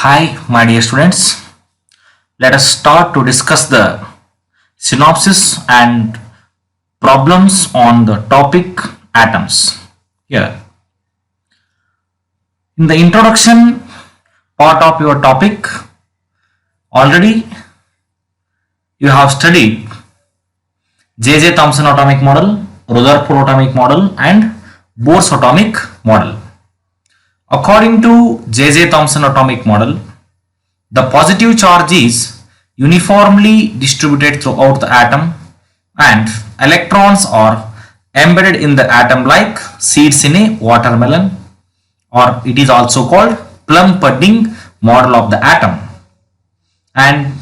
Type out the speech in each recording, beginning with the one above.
Hi, my dear students. Let us start to discuss the synopsis and problems on the topic atoms. Here, in the introduction part of your topic, already you have studied J.J. Thomson atomic model, Rutherford atomic model, and Bohr's atomic model. According to J.J. Thomson atomic model, the positive charge is uniformly distributed throughout the atom and electrons are embedded in the atom like seeds in a watermelon, or it is also called plum pudding model of the atom. And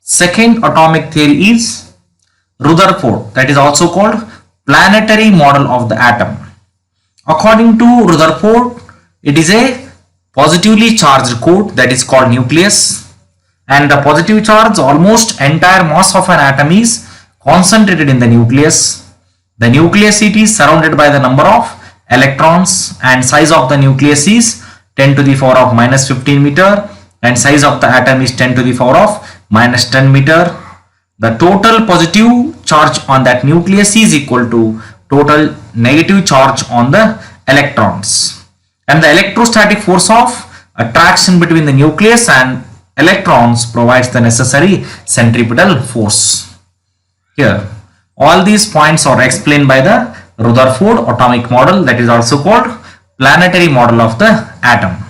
second atomic theory is Rutherford, that is also called planetary model of the atom. According to Rutherford, it is a positively charged core that is called nucleus, and the positive charge, almost entire mass of an atom, is concentrated in the nucleus. The nucleus it is surrounded by the number of electrons, and size of the nucleus is 10 to the power of minus 15 meter, and size of the atom is 10 to the power of minus 10 meter. The total positive charge on that nucleus is equal to total negative charge on the electrons. And the electrostatic force of attraction between the nucleus and electrons provides the necessary centripetal force. Here, all these points are explained by the Rutherford atomic model, that is also called planetary model of the atom.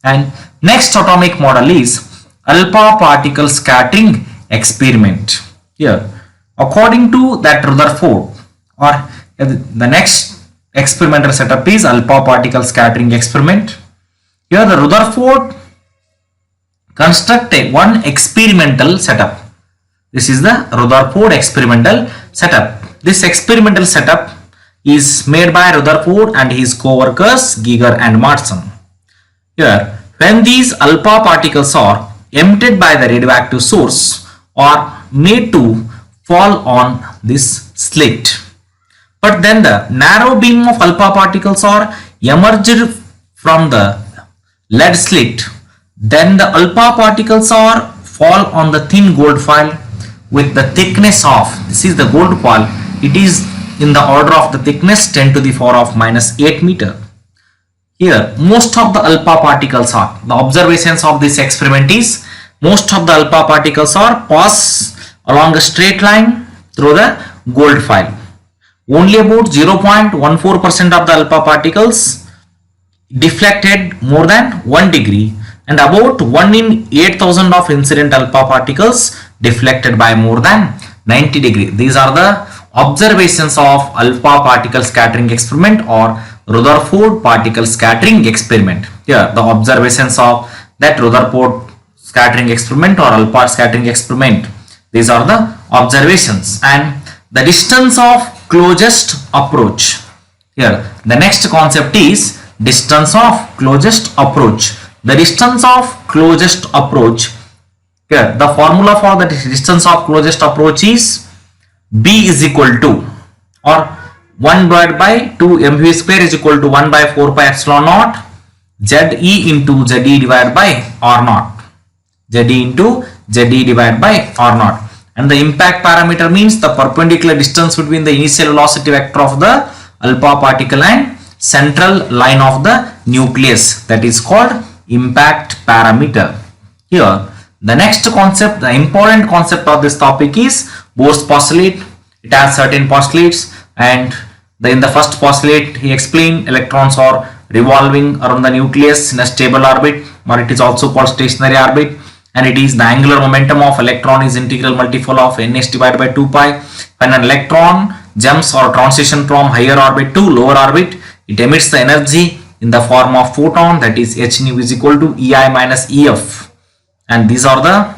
And next atomic model is alpha particle scattering experiment. Here, according to that Rutherford, or the next experimental setup is alpha particle scattering experiment. Here the Rutherford construct one experimental setup. This is the Rutherford experimental setup. This experimental setup is made by Rutherford and his co-workers Geiger and Martin. Here, when these alpha particles are emitted by the radioactive source are made to fall on this slit, but then the narrow beam of alpha particles are emerged from the lead slit. Then the alpha particles are fall on the thin gold foil with the thickness of, this is the gold foil, it is in the order of the thickness 10 to the power of minus 8 meter. Here most of the alpha particles are, the observations of this experiment is, most of the alpha particles are pass along a straight line through the gold foil. Only about 0.14% of the alpha particles deflected more than 1 degree, and about 1 in 8,000 of incident alpha particles deflected by more than 90 degree. These are the observations of alpha particle scattering experiment or Rutherford particle scattering experiment. Here the observations of that Rutherford scattering experiment or alpha scattering experiment. These are the observations. And the distance of closest approach. Here the next concept is distance of closest approach. The distance of closest approach, here the formula for the distance of closest approach is B is equal to, or 1 divided by 2 mv square is equal to 1 by 4 pi epsilon naught Ze into Ze divided by R naught. Ze into Ze divided by R naught. And the impact parameter means the perpendicular distance between the initial velocity vector of the alpha particle and central line of the nucleus, that is called impact parameter. Here the next concept, the important concept of this topic is Bohr's postulate. It has certain postulates, and in the first postulate he explained electrons are revolving around the nucleus in a stable orbit, or it is also called stationary orbit, and it is the angular momentum of electron is integral multiple of ns divided by 2 pi. When an electron jumps or transition from higher orbit to lower orbit, it emits the energy in the form of photon, that is h nu is equal to ei minus ef. And these are the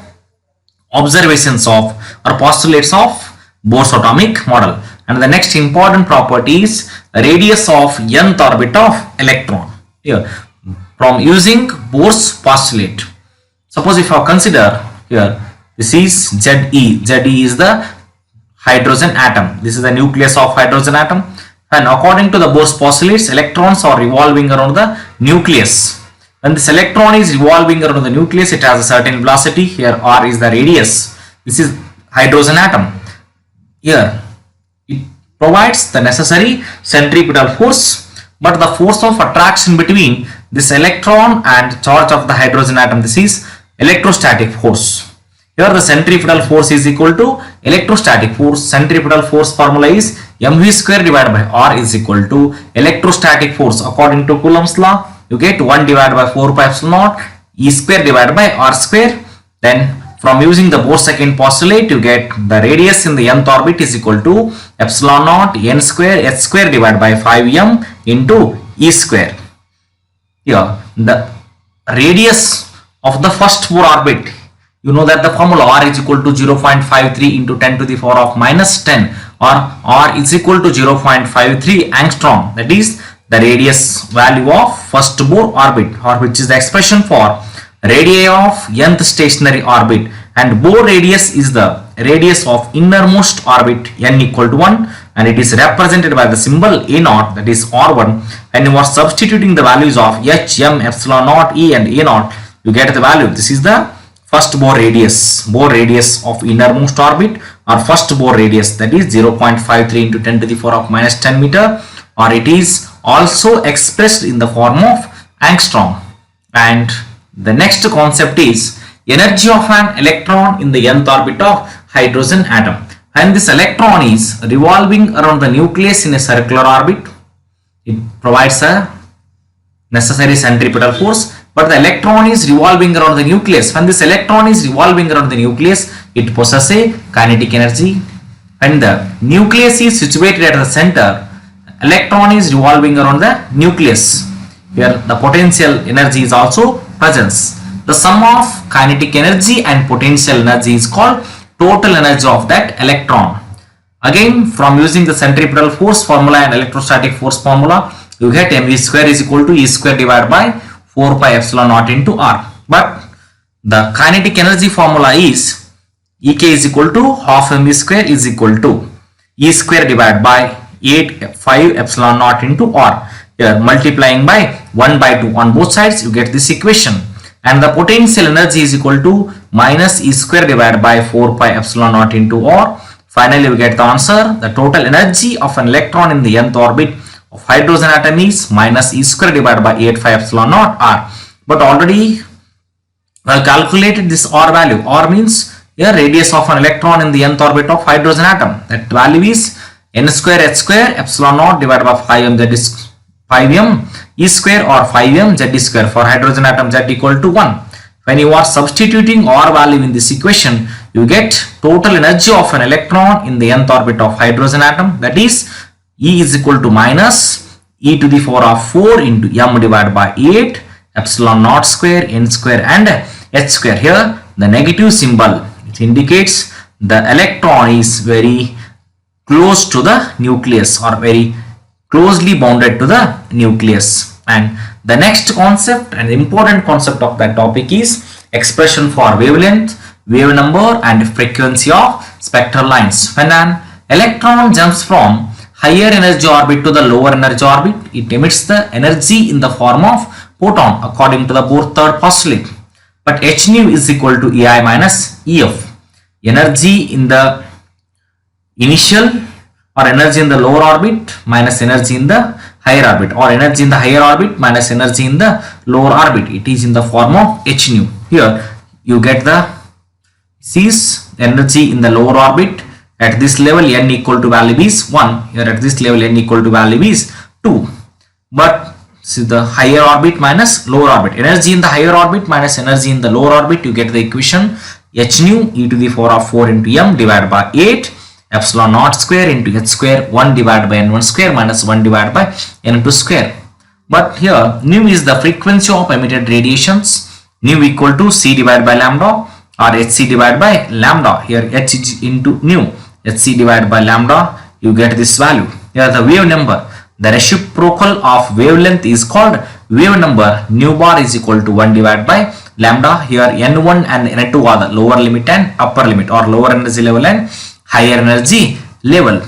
observations of or postulates of Bohr's atomic model. And the next important property is radius of nth orbit of electron. Here from using Bohr's postulate, suppose if I consider here, this is Ze. Ze is the hydrogen atom. This is the nucleus of hydrogen atom. And according to the Bohr's postulates, electrons are revolving around the nucleus. When this electron is revolving around the nucleus, it has a certain velocity. Here r is the radius. This is hydrogen atom. Here it provides the necessary centripetal force, but the force of attraction between this electron and charge of the hydrogen atom, this is electrostatic force. Here the centripetal force is equal to electrostatic force. Centripetal force formula is mv square divided by r is equal to electrostatic force. According to Coulomb's law, you get 1 divided by 4 pi epsilon naught E square divided by R square. Then from using the Bohr-Second postulate, you get the radius in the nth orbit is equal to epsilon naught n square h square divided by 5m into E square. Here the radius of the first Bohr orbit, you know that the formula r is equal to 0.53 into 10 to the power of minus 10, or r is equal to 0.53 angstrom. That is the radius value of first Bohr orbit, or which is the expression for radii of nth stationary orbit, and Bohr radius is the radius of innermost orbit n equal to 1, and it is represented by the symbol a0, that is r1. And you are substituting the values of h, m, epsilon naught, e and a0, you get the value. This is the first Bohr radius of innermost orbit, or first Bohr radius, that is 0.53 into 10 to the power of minus 10 meter, or it is also expressed in the form of angstrom. And the next concept is energy of an electron in the nth orbit of hydrogen atom. And this electron is revolving around the nucleus in a circular orbit. It provides a necessary centripetal force, but the electron is revolving around the nucleus. When this electron is revolving around the nucleus, it possesses a kinetic energy. When the nucleus is situated at the center, electron is revolving around the nucleus. Here the potential energy is also present. The sum of kinetic energy and potential energy is called total energy of that electron. Again, from using the centripetal force formula and electrostatic force formula, you get mv square is equal to E square divided by 4 pi epsilon naught into R. But the kinetic energy formula is Ek is equal to half mv square is equal to E square divided by 5 epsilon naught into R. Here multiplying by 1 by 2 on both sides, you get this equation. And the potential energy is equal to minus E square divided by 4 pi epsilon naught into R. Finally, we get the answer. The total energy of an electron in the nth orbit of hydrogen atom is minus E square divided by 8 pi epsilon naught R. But already we have calculated this R value. R means a radius of an electron in the nth orbit of hydrogen atom. That value is n square h square epsilon naught divided by 5m z is 5m E square or 5m z square. For hydrogen atom z equal to 1. When you are substituting R value in this equation, you get total energy of an electron in the nth orbit of hydrogen atom, that is E is equal to minus e to the power of 4 into m divided by 8 epsilon naught square n square and h square. Here the negative symbol, it indicates the electron is very close to the nucleus, or very closely bounded to the nucleus. And the next concept and important concept of that topic is expression for wavelength, wave number and frequency of spectral lines. When an electron jumps from higher energy orbit to the lower energy orbit, it emits the energy in the form of photon according to the Bohr third postulate. But h nu is equal to ei minus ef. Energy in the initial, or energy in the lower orbit minus energy in the higher orbit, or energy in the higher orbit minus energy in the lower orbit. It is in the form of h nu. Here you get the energy in the lower orbit. At this level n equal to value is 1. Here at this level n equal to value is 2. But see the higher orbit minus lower orbit. Energy in the higher orbit minus energy in the lower orbit, you get the equation h nu e to the power of 4 into m divided by 8 epsilon naught square into h square 1 divided by n1 square minus 1 divided by n2 square. But here nu is the frequency of emitted radiations. Nu equal to c divided by lambda, or hc divided by lambda. Here h is into nu, hc divided by lambda, you get this value. Here the wave number, the reciprocal of wavelength is called wave number. Nu bar is equal to 1 divided by lambda. Here n1 and n2 are the lower limit and upper limit, or lower energy level and higher energy level.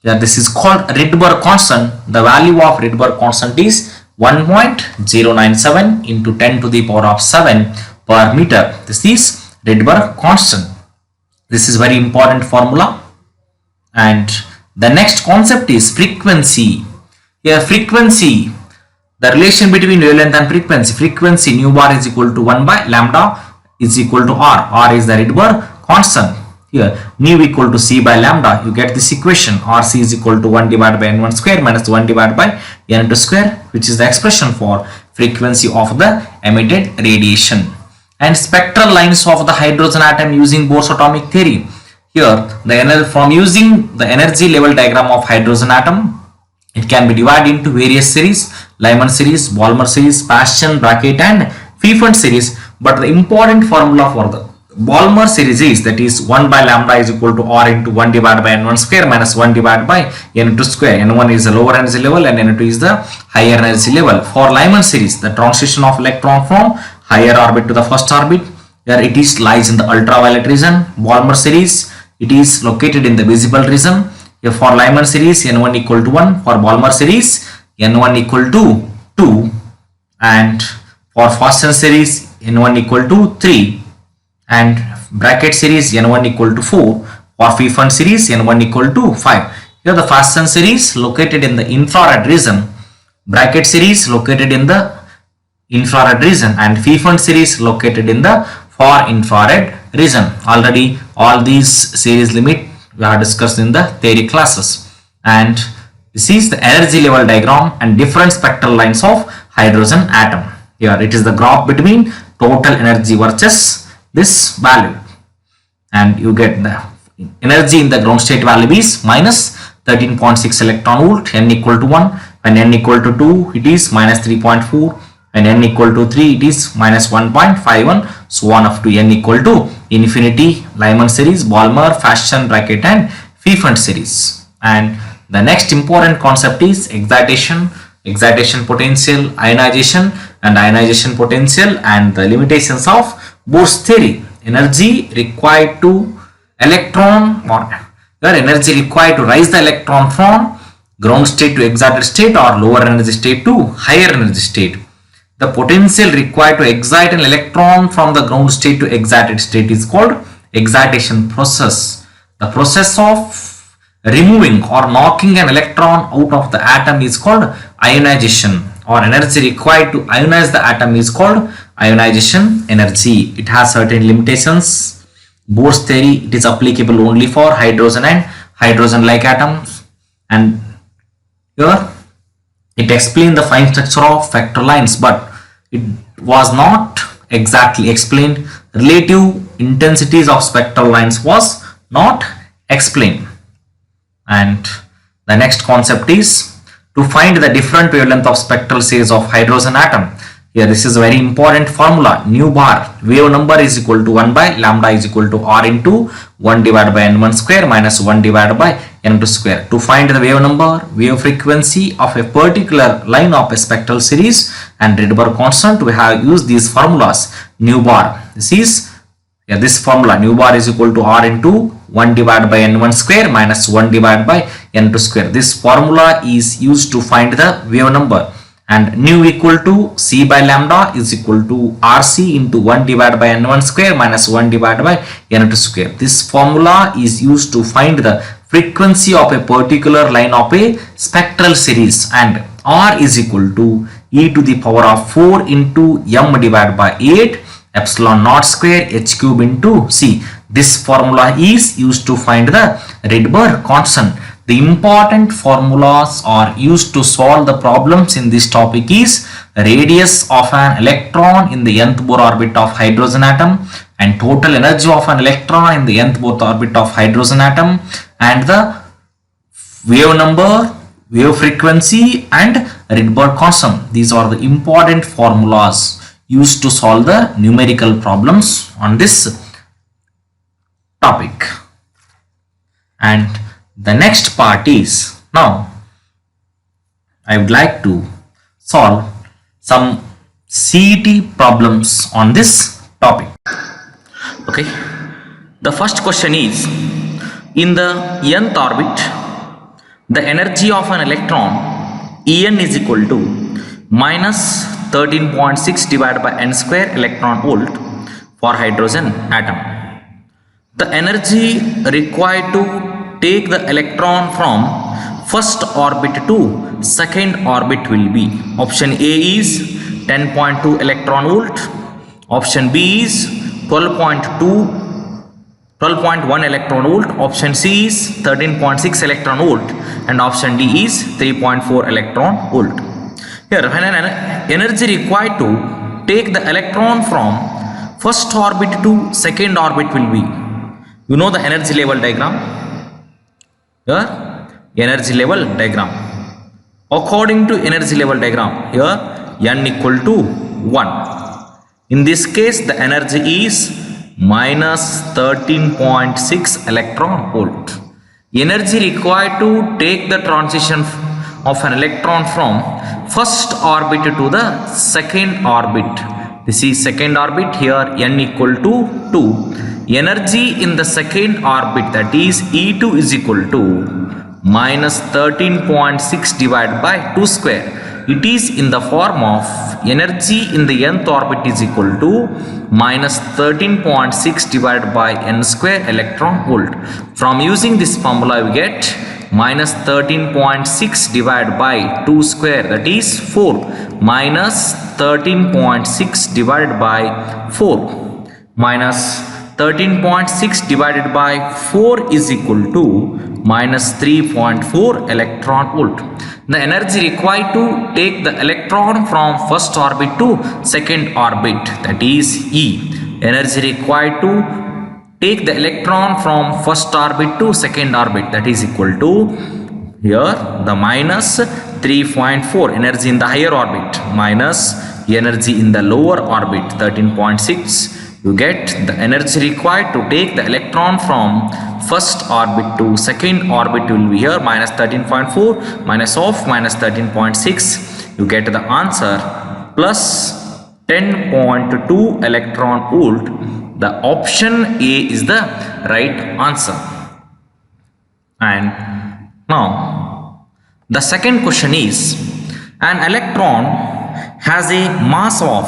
Here this is called Rydberg constant. The value of Rydberg constant is 1.097 into 10 to the power of 7 per meter. This is Rydberg constant. This is very important formula. And the next concept is frequency. Here frequency, the relation between wavelength and frequency. Frequency nu bar is equal to 1 by lambda is equal to R. R is the Rydberg constant. Here nu equal to C by lambda. You get this equation. RC is equal to 1 divided by N1 square minus 1 divided by N2 square, which is the expression for frequency of the emitted radiation. And spectral lines of the hydrogen atom using Bohr's atomic theory. Here from using the energy level diagram of hydrogen atom, it can be divided into various series: Lyman series, Balmer series, Paschen, Brackett and Pfeffer series. But the important formula for the Balmer series is, that is 1 by lambda is equal to R into 1 divided by N1 square minus 1 divided by N2 square. N1 is the lower energy level and N2 is the higher energy level. For Lyman series, the transition of electron from higher orbit to the first orbit, where it is lies in the ultraviolet region. Balmer series, it is located in the visible region. Here for Lyman series, N1 equal to 1. For Balmer series, N1 equal to 2. And for Paschen series, N1 equal to 3. And Brackett series, N1 equal to 4. For Pfeffer series, N1 equal to 5. Here the Paschen series located in the infrared region. Brackett series located in the infrared region. And Pfeffer series located in the far infrared region. Already all these series limit we have discussed in the theory classes. And this is the energy level diagram and different spectral lines of hydrogen atom. Here it is the graph between total energy versus this value, and you get the energy in the ground state value is minus 13.6 electron volt. N equal to 1. When N equal to 2, it is minus 3.4. When N equal to 3, it is minus 1.51, so on up to N equal to infinity. Lyman series, Balmer, Paschen, Brackett and Pfeffer series. And the next important concept is excitation, excitation potential, ionization and ionization potential, and the limitations of Bohr's theory. Energy required to electron, or the energy required to raise the electron from ground state to excited state or lower energy state to higher energy state. The potential required to excite an electron from the ground state to excited state is called excitation process. The process of removing or knocking an electron out of the atom is called ionization, or energy required to ionize the atom is called ionization energy. It has certain limitations. Bohr's theory, it is applicable only for hydrogen and hydrogen-like atoms. And here it explained the fine structure of spectral lines, but it was not exactly explained. Relative intensities of spectral lines was not explained. And the next concept is to find the different wavelength of spectral series of hydrogen atom. Here this is a very important formula. Nu bar, wave number is equal to 1 by lambda is equal to R into 1 divided by N1 square minus 1 divided by N2 square. To find the wave number, wave frequency of a particular line of a spectral series and Rydberg constant, we have used these formulas. Nu bar, this is this formula. Nu bar is equal to R into 1 divided by N1 square minus 1 divided by N2 square. This formula is used to find the wave number. And nu equal to C by lambda is equal to RC into 1 divided by N1 square minus 1 divided by N2 square. This formula is used to find the frequency of a particular line of a spectral series, and R is equal to e to the power of 4 into m divided by 8 epsilon naught square h cube into c. This formula is used to find the Rydberg constant. The important formulas are used to solve the problems in this topic is radius of an electron in the nth Bohr orbit of hydrogen atom, and total energy of an electron in the nth Bohr orbit of hydrogen atom, and the wave number, wave frequency and Rydberg constant. These are the important formulas used to solve the numerical problems on this topic. And the next part is, now I would like to solve some CET problems on this topic. Okay, the first question is, in the nth orbit, the energy of an electron En is equal to minus 13.6 divided by n square electron volt for hydrogen atom. The energy required to take the electron from first orbit to second orbit will be, option A is 10.2 electron volt, option B is 12.1 electron volt, option C is 13.6 electron volt, and option D is 3.4 electron volt. Here, when an energy required to take the electron from first orbit to second orbit will be, you know the energy level diagram. Here, energy level diagram. According to energy level diagram, here n equal to 1. In this case, the energy is minus 13.6 electron volt. Energy required to take the transition of an electron from first orbit to the second orbit. This is second orbit. Here n equal to 2. Energy in the second orbit, that is E2 is equal to minus 13.6 divided by 2 square. It is in the form of energy in the nth orbit is equal to minus 13.6 divided by n square electron volt. From using this formula we get minus 13.6 divided by 2 square, that is 4, minus 13.6 divided by 4 minus 13.6 divided by 4 is equal to minus 3.4 electron volt. The energy required to take the electron from first orbit to second orbit, that is E. Energy required to take the electron from first orbit to second orbit, that is equal to, here the minus 3.4 energy in the higher orbit minus energy in the lower orbit 13.6. You get the energy required to take the electron from first orbit to second orbit will be here minus 13.4 minus of minus 13.6. You get the answer plus 10.2 electron volt. The option A is the right answer. And now the second question is, an electron has a mass of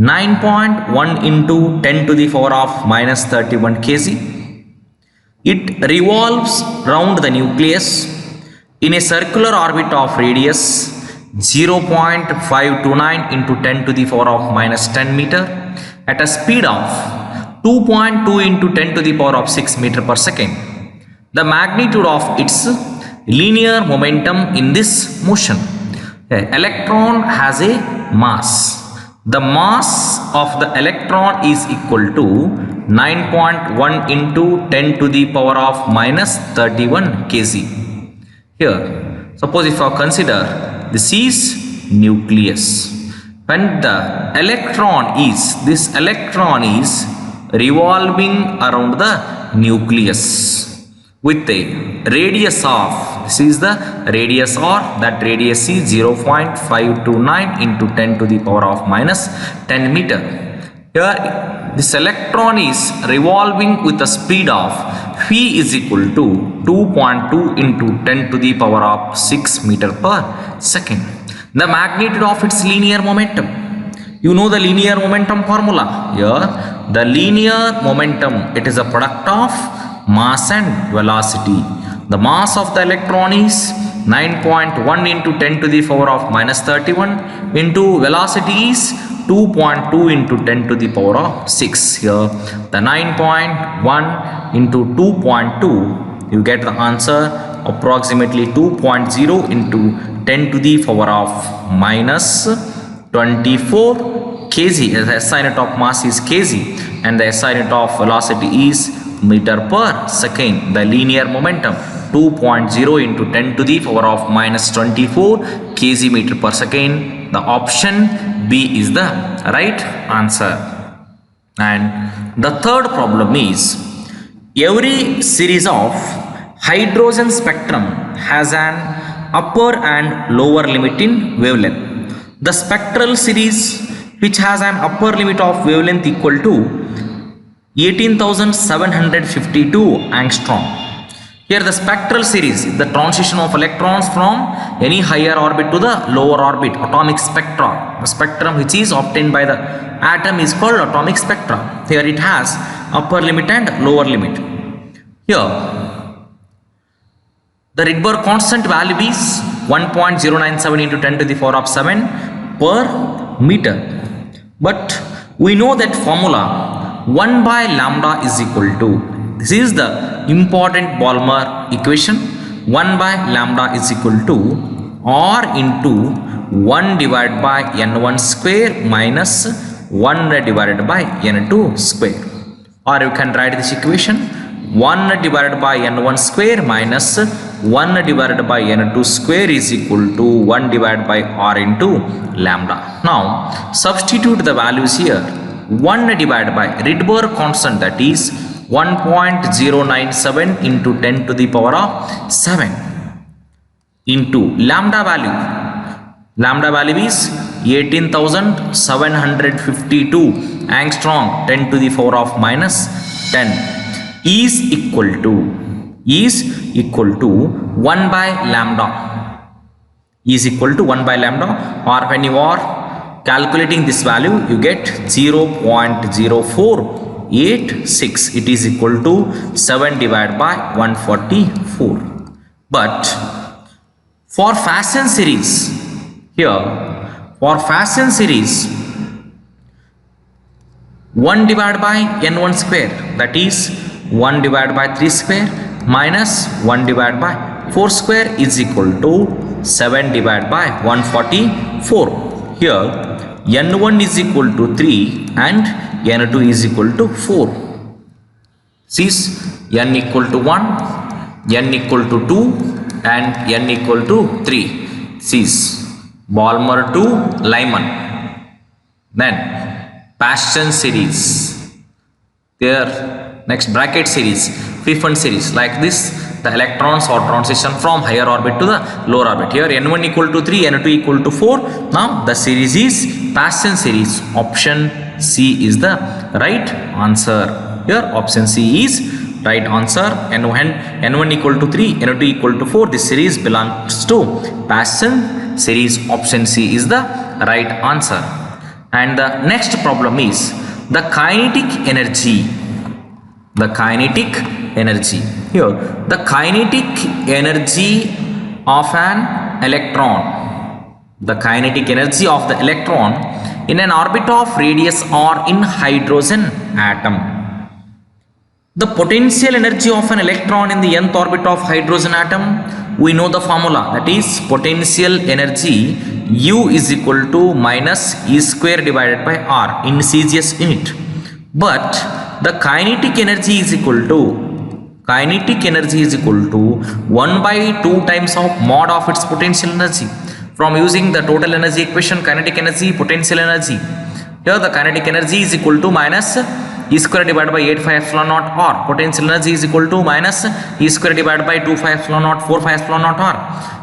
9.1 into 10 to the power of minus 31 kg. It revolves round the nucleus in a circular orbit of radius 0.529 into 10 to the power of minus 10 meter at a speed of 2.2 into 10 to the power of 6 meter per second. The magnitude of its linear momentum in this motion. The electron has a mass. The mass of the electron is equal to 9.1 into 10 to the power of minus 31 kg. Here, suppose if I consider this is nucleus. When the electron is, this electron is revolving around the nucleus with a radius of, this is the radius, or that radius is 0.529 into 10 to the power of minus 10 meter. Here this electron is revolving with a speed of v is equal to 2.2 into 10 to the power of 6 meter per second. The magnitude of its linear momentum. You know the linear momentum formula. Here the linear momentum, it is a product of mass and velocity. The mass of the electron is 9.1 into 10 to the power of minus 31 into velocity is 2.2 into 10 to the power of 6. Here the 9.1 into 2.2, you get the answer approximately 2.0 into 10 to the power of minus 24 kg. The SI unit of mass is kg and the SI unit of velocity is meter per second. The linear momentum 2.0 into 10 to the power of minus 24 kg meter per second. The option B is the right answer. And the third problem is, every series of hydrogen spectrum has an upper and lower limit in wavelength. The spectral series which has an upper limit of wavelength equal to 18,752 angstrom. Here the spectral series, the transition of electrons from any higher orbit to the lower orbit, atomic spectra. The spectrum which is obtained by the atom is called atomic spectra. Here it has upper limit and lower limit. Here the Rydberg constant value is 1.097 into 10 to the power of 7 per meter. But we know that formula 1 by lambda is equal to, this is the important Balmer equation, 1 by lambda is equal to R into 1 divided by n1 square minus 1 divided by n2 square. Or you can write this equation 1 divided by n1 square minus 1 divided by n2 square is equal to 1 divided by r into lambda. Now substitute the values here. 1 divided by Rydberg constant, that is 1.097 into 10 to the power of 7 into lambda value. Lambda value is 18,752 angstrom 10 to the power of minus 10 is equal to 1 by lambda, is equal to 1 by lambda, or when you are calculating this value you get 0.0486. It is equal to 7 divided by 144. But for Fason series, here for Fason series 1 divided by n1 square, that is 1 divided by 3 square minus 1 divided by 4 square is equal to 7 divided by 144. Here n1 is equal to 3 and n2 is equal to 4. Since n equal to 1, n equal to 2 and n equal to 3. Since Balmer to Lyman. Then Fason series. There next bracket series, Pfeffer series, like this the electrons or transition from higher orbit to the lower orbit. Here n1 equal to 3, n2 equal to 4. Now the series is Fason series. Option C is the right answer. Here option C is right answer. n1 equal to 3, n2 equal to 4, this series belongs to Fason series. Option C is the right answer. And the next problem is the kinetic energy. The kinetic energy. Here the kinetic energy of an electron. The kinetic energy of the electron in an orbit of radius r in hydrogen atom. The potential energy of an electron in the nth orbit of hydrogen atom, we know the formula, that is potential energy U is equal to minus E square divided by R in Celsius unit. But the kinetic energy is equal to 1 by 2 times of mod of its potential energy. From using the total energy equation, kinetic energy, potential energy, here the kinetic energy is equal to minus E square divided by 8 phi epsilon naught r. Potential energy is equal to minus E square divided by 2 phi epsilon naught 4 phi epsilon naught r.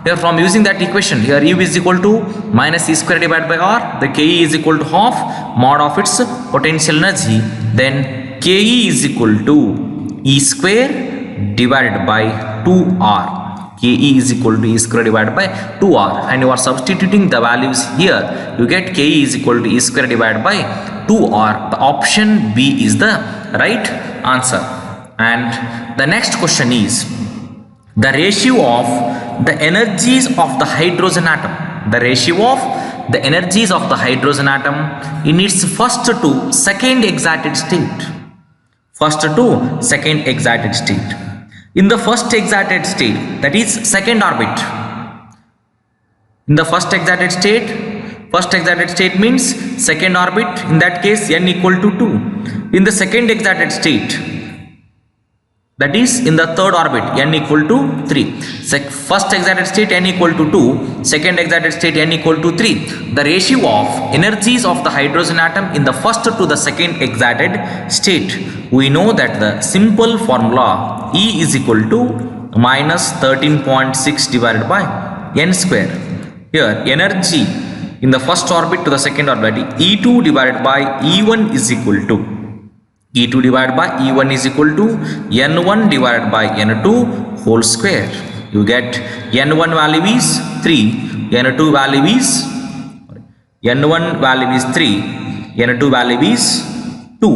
Here from using that equation, here U is equal to minus E square divided by r, the Ke is equal to half mod of its potential energy. Then Ke is equal to E square divided by 2r. Ke is equal to E square divided by 2r, and you are substituting the values here, you get Ke is equal to E square divided by 2r. The option B is the right answer. And the next question is the ratio of the energies of the hydrogen atom. The ratio of the energies of the hydrogen atom in its first to second excited state. First to second excited state. In the first excited state, that is second orbit. In the first excited state means second orbit, in that case n equal to 2. In the second excited state, that is in the third orbit, n equal to 3. First excited state n equal to 2, second excited state n equal to 3. The ratio of energies of the hydrogen atom in the first to the second excited state, we know that the simple formula E is equal to minus 13.6 divided by n square. Here energy in the first orbit to the second orbit, E2 divided by E1 is equal to E2 divided by E1 is equal to N1 divided by N2 whole square. You get N1 value is 3, N2 value is, N1 value is 3, N2 value is 2.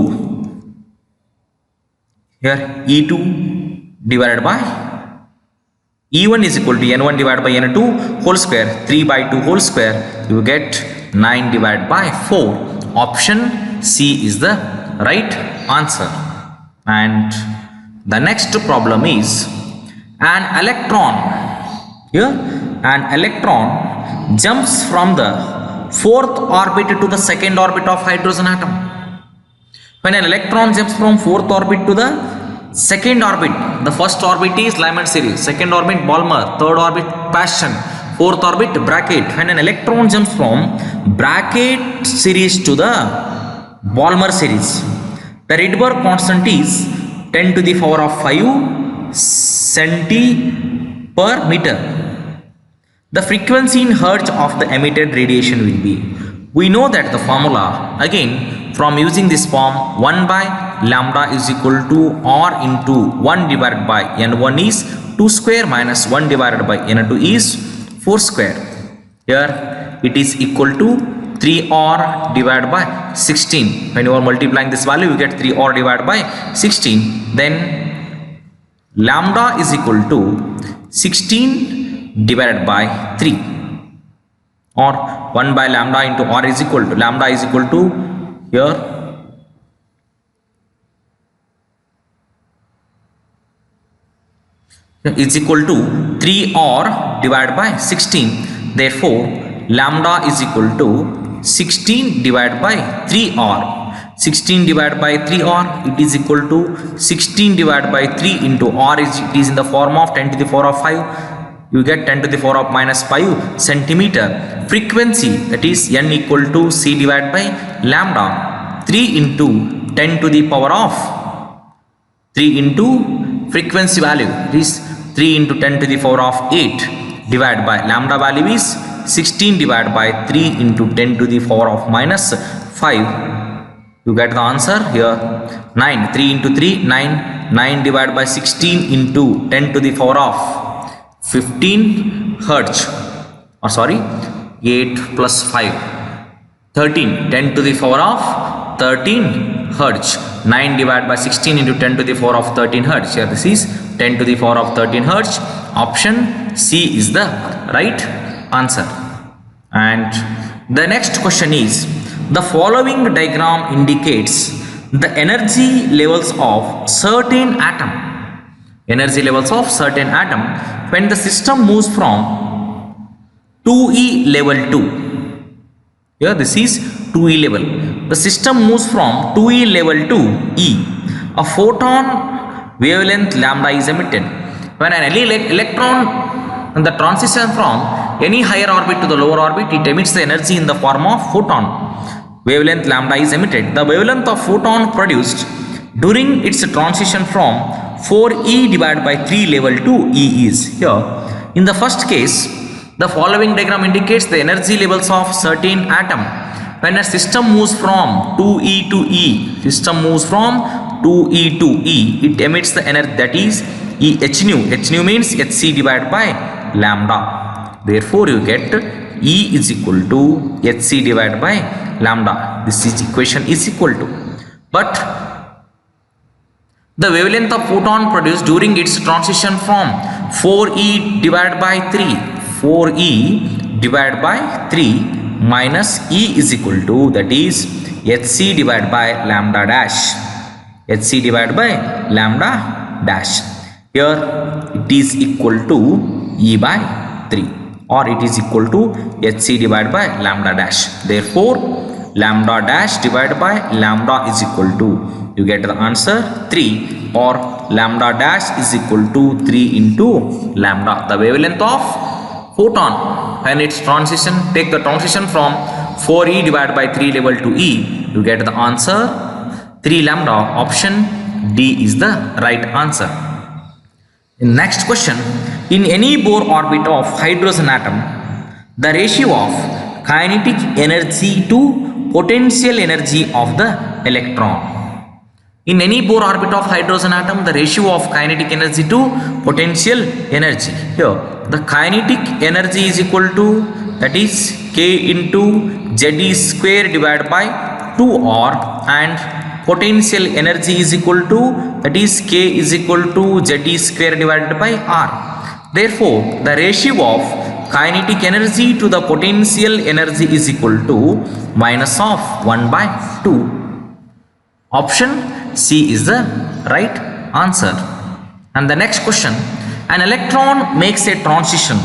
Here E2 divided by E1 is equal to N1 divided by N2 whole square, 3 by 2 whole square, you get 9 divided by 4. Option C is the right answer. And the next problem is an electron. Here an electron jumps from the 4th orbit to the 2nd orbit of hydrogen atom. When an electron jumps from 4th orbit to the 2nd orbit, the first orbit is Lyman series, 2nd orbit Balmer, 3rd orbit Paschen, 4th orbit Brackett. When an electron jumps from Brackett series to the Balmer series, the Rydberg constant is 10 to the power of 5 cm/meter. The frequency in hertz of the emitted radiation will be. We know that the formula again from using this form, 1 by lambda is equal to R into 1 divided by N1 is 2 square minus 1 divided by N2 is 4 square. Here it is equal to 3R divided by 16. When you are multiplying this value, you get 3R divided by 16. Then lambda is equal to 16 divided by 3, or 1 by lambda into R is equal to, lambda is equal to here is equal to 3R divided by 16. Therefore lambda is equal to 16 divided by 3R. 16 divided by 3R, it is equal to 16 divided by 3 into R is, it is in the form of 10 to the power of 5. You get 10 to the power of minus 5 centimeter. Frequency, that is N equal to C divided by lambda, 3 into 10 to the power of 3 into frequency value, this 3 into 10 to the power of 8 divided by lambda value is 16 divided by 3 into 10 to the power of minus 5. You get the answer here 9. 3 into 3, 9. 9 divided by 16 into 10 to the power of 15 hertz, or sorry 8 plus 5, 13. 10 to the power of 13 hertz. 9 divided by 16 into 10 to the power of 13 hertz. Here this is 10 to the power of 13 hertz. Option C is the right answer. And the next question is, the following diagram indicates the energy levels of certain atom. Energy levels of certain atom when the system moves from 2e level to, here this is 2e level, the system moves from 2e level to E. A photon wavelength lambda is emitted. When an electron in the transition from any higher orbit to the lower orbit, it emits the energy in the form of photon. Wavelength lambda is emitted. The wavelength of photon produced during its transition from 4e divided by 3 level to E is, here in the first case, the following diagram indicates the energy levels of certain atom. When a system moves from 2e to E, system moves from 2e to E, it emits the energy, that is H nu. H nu means Hc divided by lambda. Therefore you get E is equal to Hc divided by lambda. This is equation is equal to, but the wavelength of photon produced during its transition from 4e divided by 3, 4e divided by 3 minus E is equal to, that is Hc divided by lambda dash. Hc divided by lambda dash. Here it is equal to E by 3, or it is equal to Hc divided by lambda dash. Therefore lambda dash divided by lambda is equal to, you get the answer 3, or lambda dash is equal to 3 into lambda. The wavelength of photon when its transition, take the transition from 4e divided by 3 level to E, you get the answer 3 lambda. Option D is the right answer. In next question, in any Bohr orbit of hydrogen atom, the ratio of kinetic energy to potential energy of the electron. In any Bohr orbit of hydrogen atom, the ratio of kinetic energy to potential energy. Here the kinetic energy is equal to, that is K into Z square divided by 2R, and potential energy is equal to, that is K is equal to Z square divided by R. Therefore, the ratio of kinetic energy to the potential energy is equal to minus of 1 by 2. Option C is the right answer. And the next question, an electron makes a transition.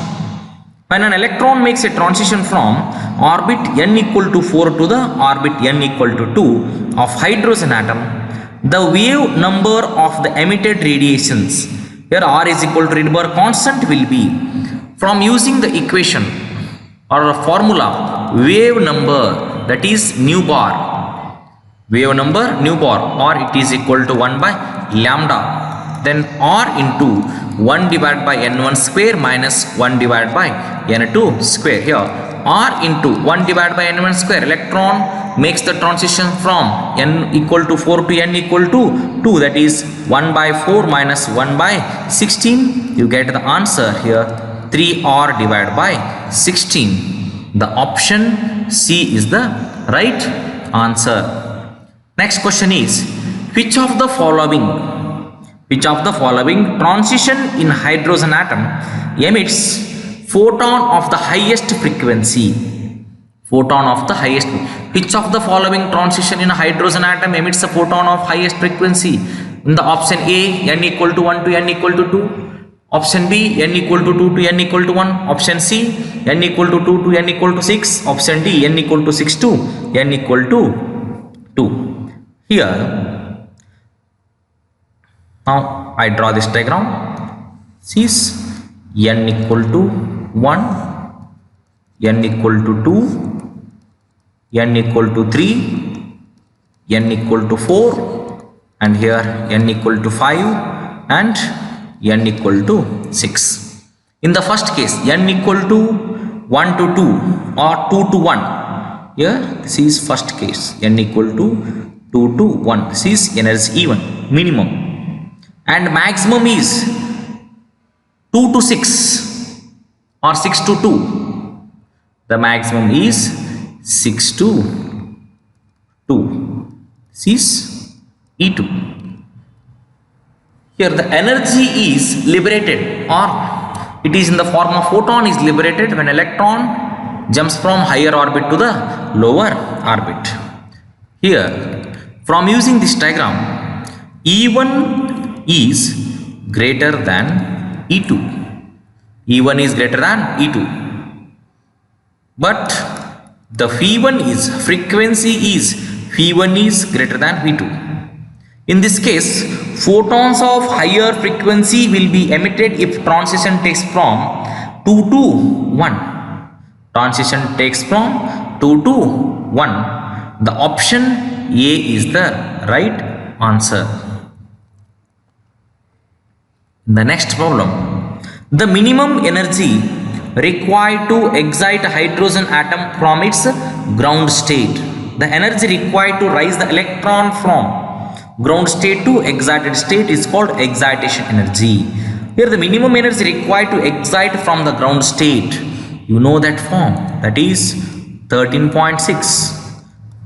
When an electron makes a transition from orbit n equal to 4 to the orbit n equal to 2 of hydrogen atom, the wave number of the emitted radiations, here R is equal to Rydberg constant, will be, from using the equation or a formula, wave number, that is nu bar, wave number nu bar, or it is equal to 1 by lambda, then R into 1 divided by n1 square minus 1 divided by n2 square. Here R into 1 divided by n1 square, electron makes the transition from n equal to 4 to n equal to 2, that is 1 by 4 minus 1 by 16. You get the answer here, 3R divided by 16. The option C is the right answer. Next question is, which of the following transition in hydrogen atom emits photon of the highest frequency? Photon of the highest. Which of the following transition in a hydrogen atom emits a photon of highest frequency? In the option A, n equal to 1 to n equal to 2. Option B, n equal to 2 to n equal to 1. Option C, n equal to 2 to n equal to 6. Option D, n equal to 6 to n equal to 2. Here, now I draw this diagram. Sees n equal to 1, n equal to 2, n equal to 3, n equal to 4, and here n equal to 5 and n equal to 6. In the first case, n equal to 1 to 2 or 2 to 1. Here this is first case, n equal to 2 to 1. This is energy even, minimum, and maximum is 2 to 6 or 6 to 2. The maximum is 6 to 2. This is E2. Here the energy is liberated, or it is in the form of photon, is liberated when electron jumps from higher orbit to the lower orbit. Here, from using this diagram, E1 is greater than E2. E1 is greater than E2. But the Phi1 is, frequency is, Phi1 is greater than Phi2. In this case, photons of higher frequency will be emitted if transition takes from 2 to 1. Transition takes from 2 to 1. The option A is the right answer. The next problem, the minimum energy required to excite a hydrogen atom from its ground state. The energy required to raise the electron from ground state to excited state is called excitation energy. Here the minimum energy required to excite from the ground state, you know that form, that is 13.6.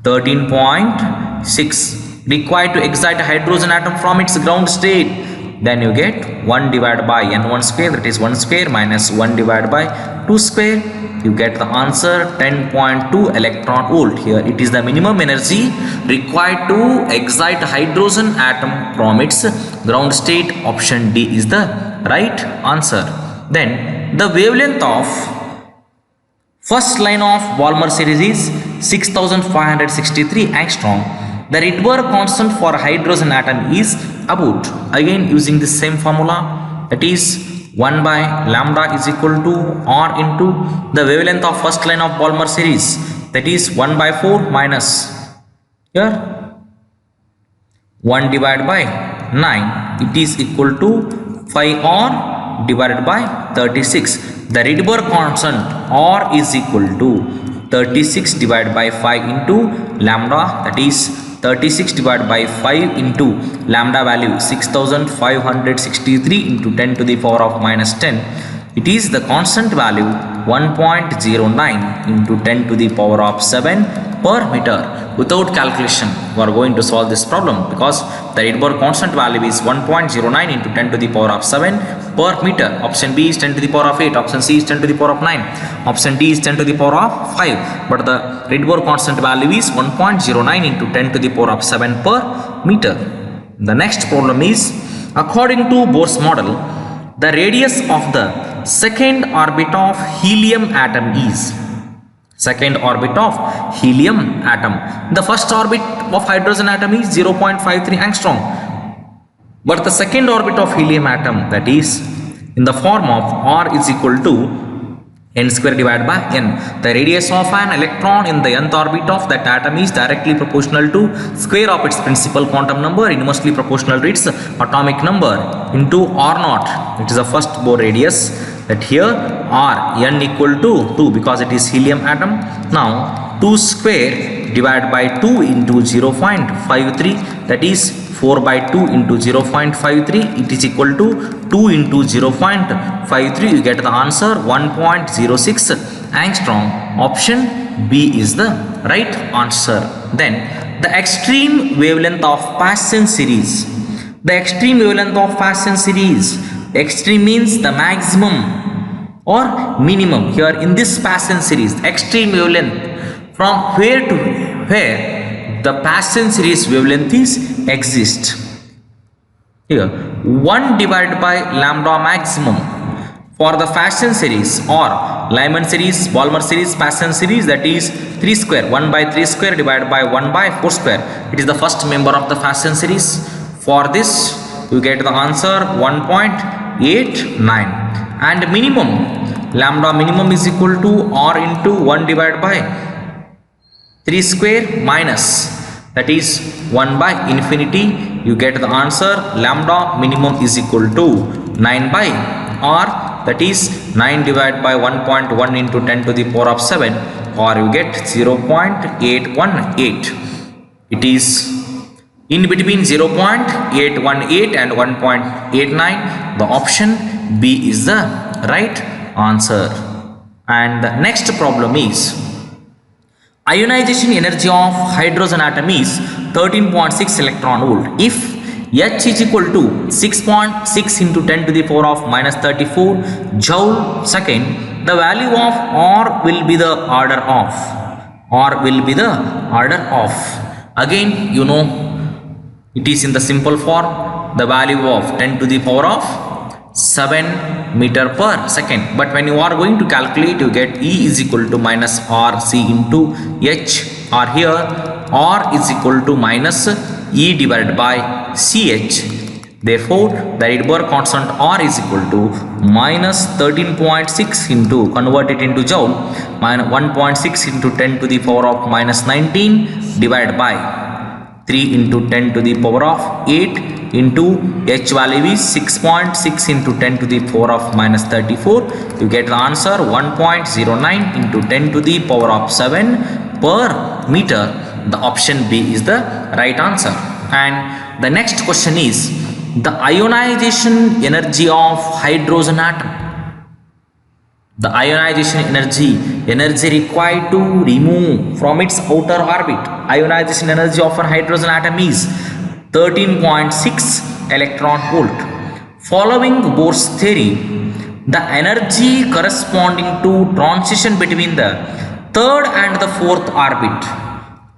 13.6 required to excite a hydrogen atom from its ground state. Then you get 1 divided by n1 square, that is 1 square minus 1 divided by 2 square. You get the answer 10.2 electron volt. Here it is the minimum energy required to excite hydrogen atom from its ground state. Option D is the right answer. Then the wavelength of first line of Balmer series is 6563 angstrom. The Rydberg constant for hydrogen atom is about, again using the same formula, that is 1 by lambda is equal to R into the wavelength of first line of Balmer series, that is 1 by 4 minus here 1 divided by 9, it is equal to 5R divided by 36. The Rydberg constant R is equal to 36 divided by 5 into lambda, that is 36 divided by 5 into lambda value 6563 into 10 to the power of minus 10. It is the constant value 1.09 into 10 to the power of 7 per meter. Without calculation, we are going to solve this problem because the Rydberg constant value is 1.09 into 10 to the power of 7 per meter. Option B is 10 to the power of 8. Option C is 10 to the power of 9. Option D is 10 to the power of 5. But the Rydberg constant value is 1.09 into 10 to the power of 7 per meter. The next problem is, according to Bohr's model, the radius of the second orbit of helium atom is second orbit of helium atom. The first orbit of hydrogen atom is 0.53 angstrom. But the second orbit of helium atom, that is in the form of R is equal to n square divided by n. The radius of an electron in the nth orbit of that atom is directly proportional to square of its principal quantum number, inversely proportional to its atomic number into R naught. It is the first Bohr radius. That here R n equal to 2 because it is helium atom. Now 2 square divided by 2 into 0.53, that is 4 by 2 into 0.53, it is equal to 2 into 0.53. You get the answer 1.06 angstrom. Option B is the right answer. Then the extreme wavelength of Paschen series. The extreme wavelength of Paschen series. Extreme means the maximum or minimum. Here in this Paschen series, extreme wavelength from where to where the Paschen series wavelength is exist. Here 1 divided by lambda maximum for the Paschen series or Lyman series, Balmer series, Paschen series, that is 3 square. 1 by 3 square divided by 1 by 4 square. It is the first member of the Paschen series. For this you get the answer 1.89, and minimum lambda minimum is equal to R into 1 divided by 3 square minus, that is 1 by infinity. You get the answer lambda minimum is equal to 9 by R, that is 9 divided by 1.1 into 10 to the power of 7, or you get 0.818. It is in between 0.818 and 1.89. The option B is the right answer. And the next problem is, ionization energy of hydrogen atom is 13.6 electron volt. If H is equal to 6.6 into 10 to the power of minus 34 joule second, the value of R will be the order of. R will be the order of. Again, you know, it is in the simple form, the value of 10 to the power of 7 meter per second. But when you are going to calculate, you get E is equal to minus RC into H, or here R is equal to minus E divided by CH. Therefore, the Rydberg constant R is equal to minus 13.6 into, convert it into joule, minus 1.6 into 10 to the power of minus 19 divided by 3 into 10 to the power of 8 into H value is 6.6 into 10 to the power of minus 34. You get the answer 1.09 into 10 to the power of 7 per meter. The option B is the right answer. And the next question is, the ionization energy of hydrogen atom. The ionization energy required to remove from its outer orbit. Ionization energy of a hydrogen atom is 13.6 electron volt. Following Bohr's theory, the energy corresponding to transition between the third and the fourth orbit.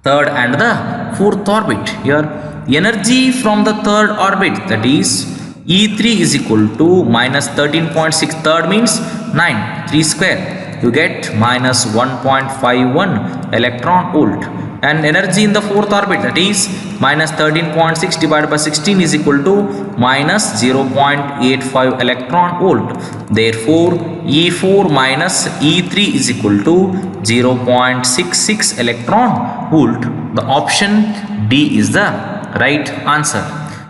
Third and the fourth orbit. Here, energy from the third orbit, that is E3 is equal to minus 13.6. Third means 9. 3 square. You get minus 1.51 electron volt. And energy in the fourth orbit, that is minus 13.6 divided by 16 is equal to minus 0.85 electron volt. Therefore, E4 minus E3 is equal to 0.66 electron volt. The option D is the right answer.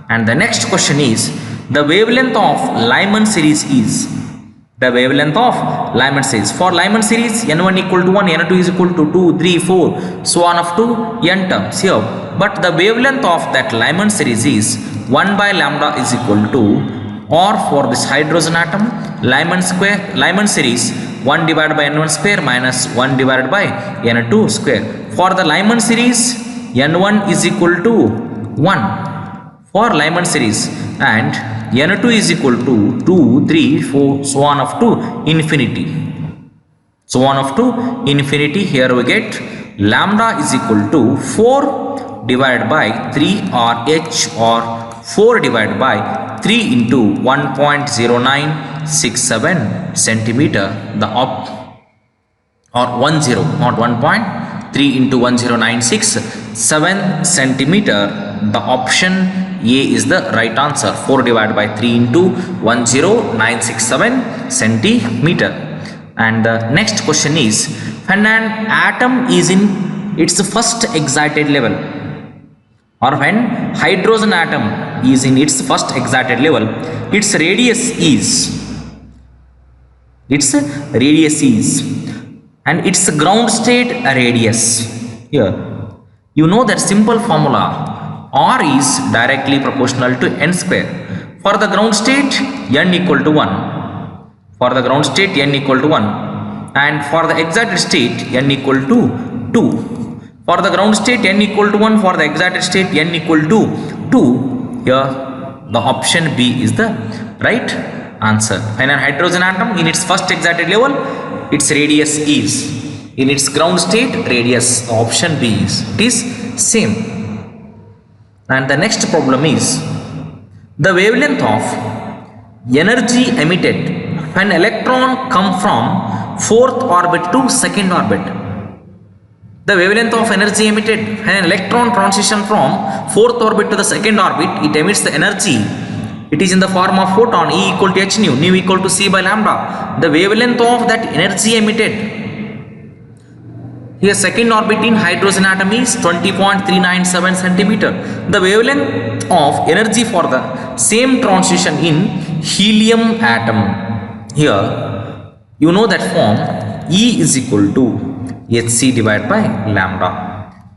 And the next question is, the wavelength of Lyman series is, the wavelength of Lyman series. For Lyman series, N1 equal to 1, N2 is equal to 2, 3, 4, so on up to N terms here. But the wavelength of that Lyman series is 1 by lambda is equal to, or for this hydrogen atom, Lyman series 1 divided by n1 square minus 1 divided by n2 square. For the Lyman series, n1 is equal to 1 for Lyman series, and n2 is equal to 2, 3, 4, so on up to infinity. So on up to infinity. Here we get lambda is equal to 4 divided by 3 or h, or 4 divided by 3 into 1.0967 centimeter, the or 10, not 1.3 into 1096 centimeter. The option A is the right answer. 4 divided by 3 into 10967 centimeter. And the next question is, when an atom is in its first excited level, or when hydrogen atom is in its first excited level, its radius is and its ground state radius. Here you know that simple formula, R is directly proportional to n square. For the ground state, n equal to 1. For the ground state, n equal to 1, and for the excited state, n equal to 2. For the ground state, n equal to 1. For the excited state, n equal to 2. Here the option B is the right answer. When a hydrogen atom in its first excited level, its radius is, in its ground state radius, option B is, it is same. And the next problem is, the wavelength of energy emitted when electron come from 4th orbit to 2nd orbit. The wavelength of energy emitted when an electron transition from 4th orbit to the 2nd orbit, it emits the energy. It is in the form of photon, E equal to h nu, nu equal to c by lambda. The wavelength of that energy emitted, here 2nd orbit in hydrogen atom is 20.397 centimeter. The wavelength of energy for the same transition in helium atom, here you know that form, E is equal to hc divided by lambda,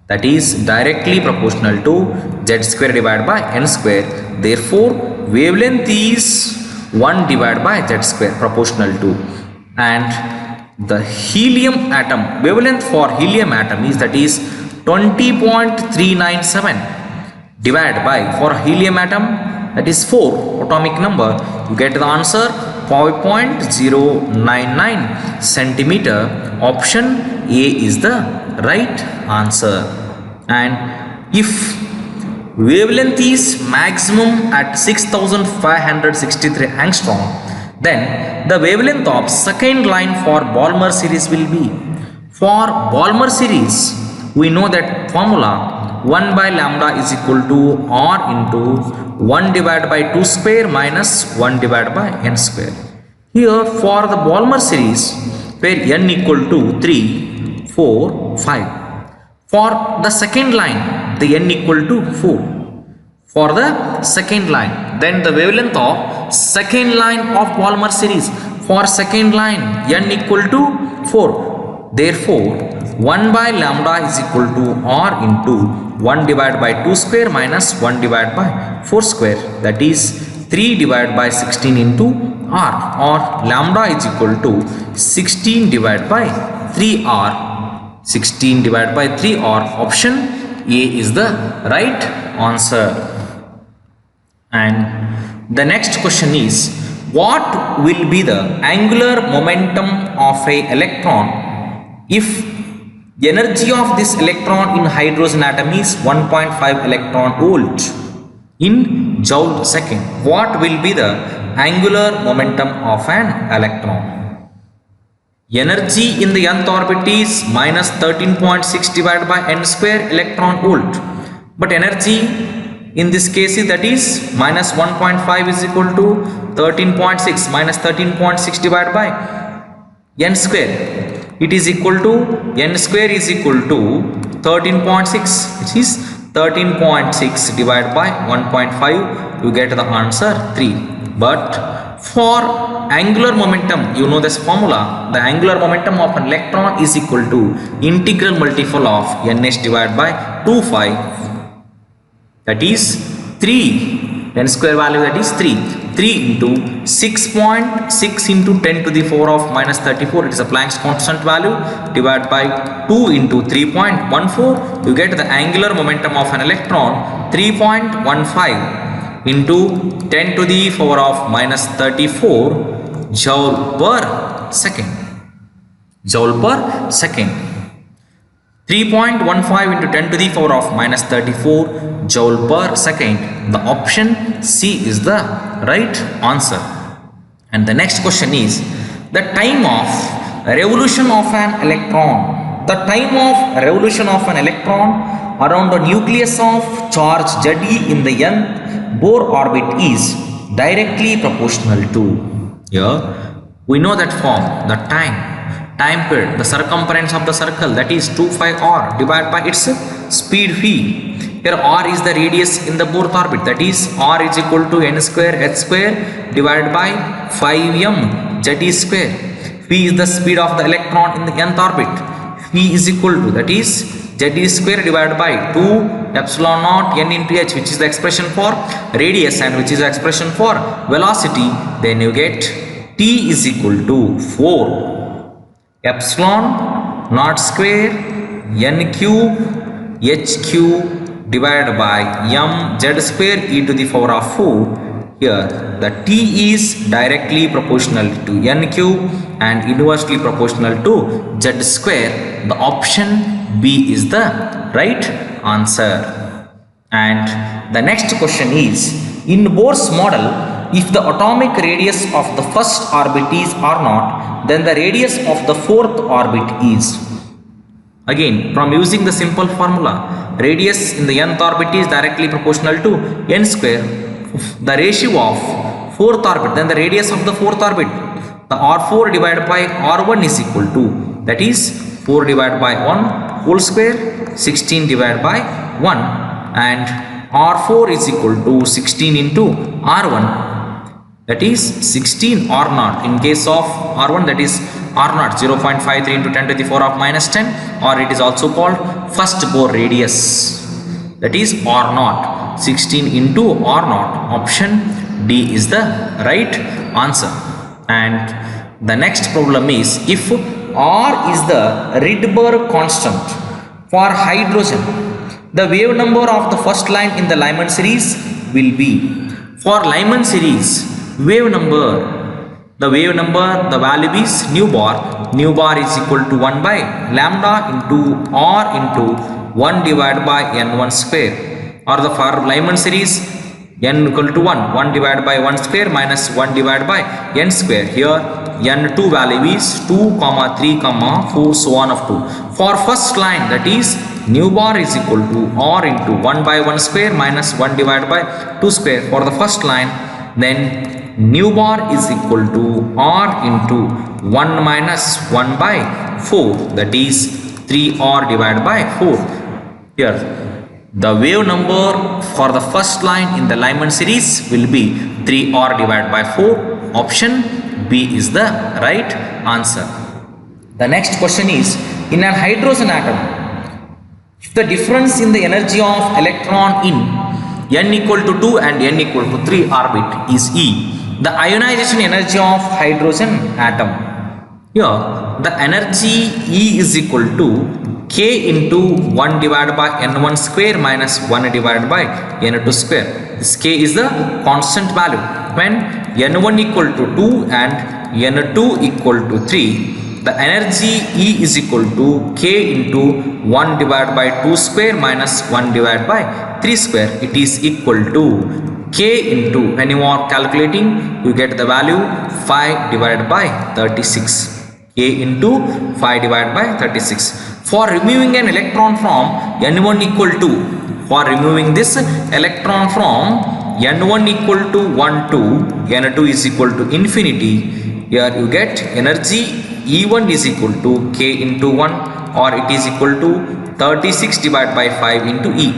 that is directly proportional to z square divided by n square. Therefore wavelength is 1 divided by z square, proportional to, and the helium atom wavelength for helium atom is, that is 20.397 divided by, for helium atom that is 4 atomic number, you get the answer 5.099 centimeter. Option A is the right answer. And if wavelength is maximum at 6563 angstrom, then the wavelength of second line for Balmer series will be, for Balmer series we know that formula 1 by lambda is equal to R into 1 divided by 2 square minus 1 divided by n square. Here for the Balmer series, where n equal to 3, 4, 5. For the second line, the n equal to 4. For the second line, then the wavelength of second line of Balmer series, for second line n equal to 4. Therefore 1 by lambda is equal to R into 1 divided by 2 square minus 1 divided by 4 square, that is 3 divided by 16 into R, or lambda is equal to 16 divided by 3R. 16 divided by 3R. Option A is the right answer. And the next question is, what will be the angular momentum of a electron if the energy of this electron in hydrogen atom is 1.5 electron volt in joule second? What will be the angular momentum of an electron? Energy in the nth orbit is minus 13.6 divided by n square electron volt, but energy in this case is, that is minus 1.5 is equal to 13.6 minus 13.6 divided by n square. It is equal to, n square is equal to 13.6, which is 13.6 divided by 1.5, you get the answer 3. But for angular momentum, you know this formula, the angular momentum of an electron is equal to integral multiple of nh divided by 2 pi, that is 3, n square value, that is 3. 3 into 6.6 into 10 to the power of minus 34, it is a Planck's constant value, divided by 2 into 3.14, you get the angular momentum of an electron 3.15 into 10 to the power of minus 34 joule per second. Joule per second. 3.15 into 10 to the power of minus 34 joule per second. The option C is the right answer. And the next question is the time of revolution of an electron. The time of revolution of an electron around the nucleus of charge Ze in the nth Bohr orbit is directly proportional to. Here we know that form, the time period, the circumference of the circle, that is 2 pi r divided by its speed v. Here r is the radius in the Bohr orbit, that is r is equal to n square h square divided by 5m z square. V is the speed of the electron in the nth orbit. V is equal to, that is z square divided by 2 epsilon naught n into h, which is the expression for radius and which is the expression for velocity. Then you get t is equal to 4 epsilon naught square n cube h cube divided by m z square e to the power of 4. Here the t is directly proportional to n cube and inversely proportional to z square. The option B is the right answer. And the next question is, in Bohr's model, if the atomic radius of the first orbit is r0, then the radius of the fourth orbit is. Again, from using the simple formula, radius in the nth orbit is directly proportional to n square, the ratio of fourth orbit, then the radius of the fourth orbit, the r4 divided by r1 is equal to, that is 4 divided by 1 whole square, 16 divided by 1, and r4 is equal to 16 into r1, that is 16 r0. In case of r1, that is r0 0.53 into 10 to the power of minus 10, or it is also called first Bohr radius, that is r0, 16 into r0. Option D is the right answer. And the next problem is, if r is the Rydberg constant for hydrogen, the wave number of the first line in the Lyman series will be. For Lyman series, wave number, the value is nu bar is equal to 1 by lambda into r into 1 divided by n1 square, or the for Lyman series n equal to 1 divided by 1 square minus 1 divided by n square. Here n2 value is 2, 3, 4, so on up to. For first line, that is nu bar is equal to r into 1 by 1 square minus 1 divided by 2 square for the first line. Then nu bar is equal to r into 1 minus 1 by 4, that is 3r divided by 4. Here the wave number for the first line in the Lyman series will be 3r divided by 4. Option B is the right answer. The next question is, in an hydrogen atom, if the difference in the energy of electron in n equal to 2 and n equal to 3 orbit is E, the ionization energy of hydrogen atom. Here the energy E is equal to K into 1 divided by n1 square minus 1 divided by n2 square. This K is the constant value. When n1 equal to 2 and n2 equal to 3, the energy E is equal to K into 1 divided by 2 square minus 1 divided by 3 square. It is equal to K into, when you are calculating, you get the value 5 divided by 36. K into 5 divided by 36. For removing an electron from n1 equal to, for removing this electron from n1 equal to 1 to n2 is equal to infinity, here you get energy E1 is equal to K into 1, or it is equal to 36 divided by 5 into E.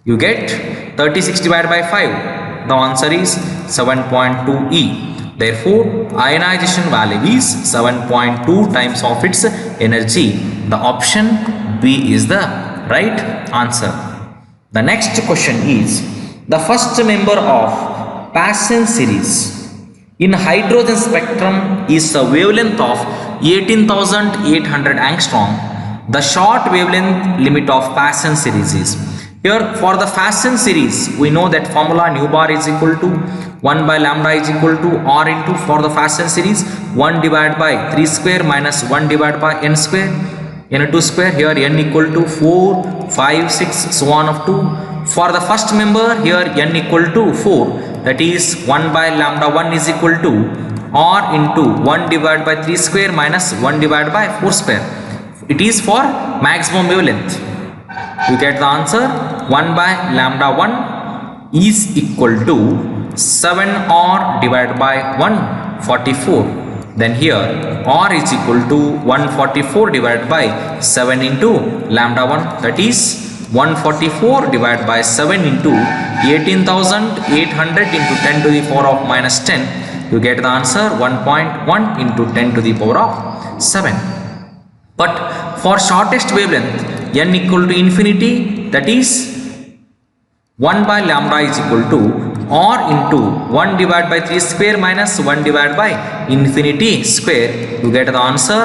You get 36 divided by 5. The answer is 7.2 E. Therefore, ionization value is 7.2 times of its energy. The option B is the right answer. The next question is, the first member of Paschen series in hydrogen spectrum is a wavelength of 18,800 angstrom. The short wavelength limit of Paschen series is. Here for the Paschen series, we know that formula nu bar is equal to 1 by lambda is equal to r into, for the Paschen series, 1 divided by 3 square minus 1 divided by n square, n2 square. Here n equal to 4, 5, 6, so on up to. For the first member, here n equal to 4, that is 1 by lambda 1 is equal to r into 1 divided by 3 square minus 1 divided by 4 square. It is for maximum wavelength. You get the answer. 1 by lambda 1 is equal to 7r divided by 144. Then here r is equal to 144 divided by 7 into lambda 1, that is 144 divided by 7 into 18,800 into 10 to the power of minus 10. You get the answer 1.1 into 10 to the power of 7. But for shortest wavelength, n equal to infinity, that is 1 by lambda is equal to r into 1 divided by 3 square minus 1 divided by infinity square. You get the answer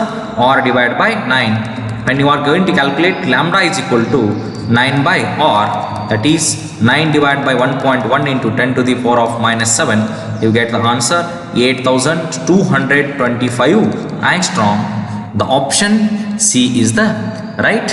r divided by 9. When you are going to calculate lambda is equal to 9 by r, that is 9 divided by 1.1 into 10 to the power of minus 7. You get the answer 8,225 angstrom. The option C is the right